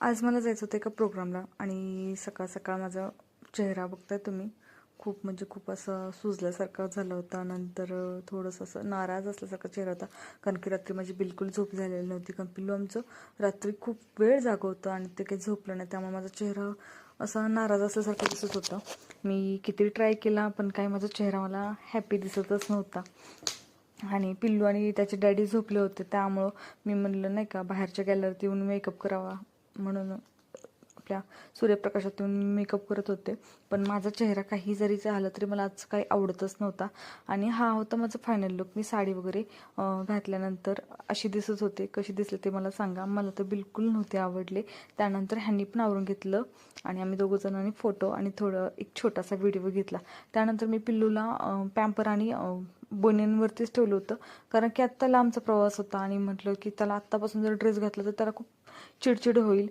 आज मला जायचं होतं एका प्रोग्रामला आणि सकाळ सकाळ माझा चेहरा बघताय तुम्ही, खूप म्हणजे खूप असं सुजल्यासारखा झाला होता. नंतर थोडंसं असं नाराज असल्यासारखा चेहरा होता, कारण की रात्री माझी बिलकुल झोप झालेली नव्हती. कारण पिल्लू आमचं रात्री खूप वेळ जागं होतं आणि ते काही झोपलं नाही, त्यामुळे माझा चेहरा असा नाराज असल्यासारखा दिसत होता. मी किती ट्राय केला पण काही माझा चेहरा मला हॅपी दिसतच नव्हता. आणि पिल्लू आणि त्याचे डॅडी झोपले होते, त्यामुळं मी म्हणलं नाही का बाहेरच्या गॅलरीत येऊन मेकअप करावा म्हणून आपल्या सूर्यप्रकाशात येऊन मेकअप करत होते. पण माझा चेहरा काही जरी झालं तरी मला आज काही आवडतच नव्हता. आणि हा होता माझा फायनल लुक. मी साडी वगैरे घातल्यानंतर अशी दिसत होते. कशी दिसले ते मला सांगा. मला तर बिलकुल नव्हते आवडले. त्यानंतर ह्यांनी पण आवरून घेतलं आणि आम्ही दोघं जणांनी फोटो आणि थोडं एक छोटासा व्हिडिओ घेतला. त्यानंतर मी पिल्लूला पॅम्पर आणि बनियनवरतीच ठेवलं होतं, कारण की आत्ता लांबचा प्रवास होता आणि म्हटलं की त्याला आत्तापासून जर ड्रेस घातला तर त्याला खूप चिडचिड होईल.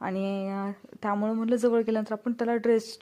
आणि त्यामुळे म्हटलं जवळ गेल्यानंतर आपण त्याला ड्रेस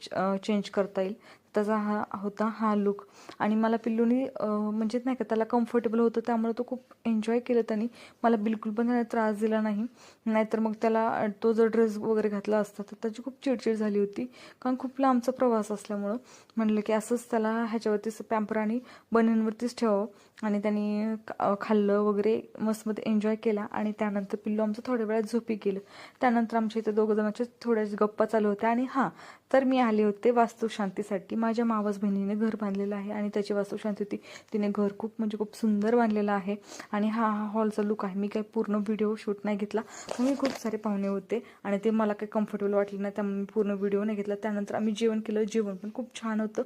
चेंज करता येईल. त्याचा हा होता हा लुक. आणि मला पिल्लूनी म्हणजे नाही का त्याला कम्फर्टेबल होतं, त्यामुळे तो खूप एन्जॉय केलं त्यांनी. मला बिलकुल पण त्याने त्रास दिला नाही. नाहीतर मग त्याला तो जर ड्रेस वगैरे घातला असता तर त्याची खूप चिडचिड झाली होती, कारण खूप लांबचा प्रवास असल्यामुळं. म्हटलं की असंच त्याला ह्याच्यावरतीच पॅम्पर आणि बनियनवरतीच ठेवावं. आणि त्यांनी खाल्लं वगैरे मस्तमध्ये एन्जॉय केला. आणि त्यानंतर पिल्लू आमचं थोड्या वेळात झोपी गेलं. त्यानंतर आमच्या इथे दोघं जणांच्या थोड्याच गप्पा चालू होत्या. आणि हां, तर मी आले होते वास्तुशांतीसाठी. माझ्या मावस बहिणीने घर बांधलेलं आहे आणि त्याची वास्तुशांती होती. तिने घर खूप म्हणजे खूप सुंदर बांधलेलं आहे. आणि हा हॉलचा लुक आहे. मी काही पूर्ण व्हिडिओ शूट नाही घेतला, मी खूप सारे पाहुणे होते आणि ते मला काही कम्फर्टेबल वाटलं नाही, त्यामुळे मी पूर्ण व्हिडिओ नाही घेतला. त्यानंतर आम्ही जेवण केलं. जेवण पण खूप छान होतं.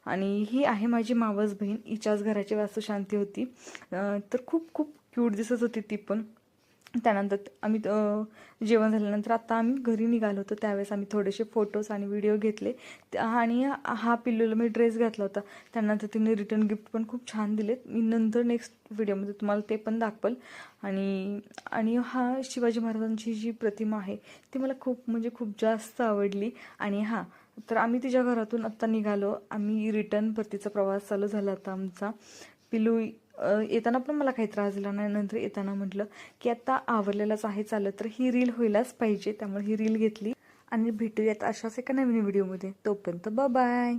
आणि ही आहे माझी मावस बहीण. हिच्याच घराची वास्तुशांती होती. तर खूप खूप क्यूट दिसत होती ती पण. त्यानंतर आम्ही जेवण झाल्यानंतर आता आम्ही घरी निघालो होतो. त्यावेळेस आम्ही थोडेसे फोटोज आणि व्हिडिओ घेतले. आणि हा पिल्लूला मी ड्रेस घातला होता. त्यानंतर तिने रिटर्न गिफ्ट पण खूप छान दिलेत. मी नंतर नेक्स्ट व्हिडिओमध्ये तुम्हाला ते पण दाखवेल. आणि हा शिवाजी महाराजांची जी प्रतिमा आहे ती मला खूप म्हणजे खूप जास्त आवडली. आणि हां, तर आम्ही तिच्या घरातून आत्ता निघालो. आम्ही रिटर्न परतीचा प्रवास चालू झाला होता आमचा. पिल्लू येताना पण मला काही त्रास दिला नाही. नंतर येताना म्हटलं की आता आवरलेलाच आहे, चाललं तर ही रील व्हायलाच पाहिजे, त्यामुळे ही रील घेतली. आणि भेटूयात अशाच एका नवीन व्हिडिओमध्ये. तोपर्यंत बाय.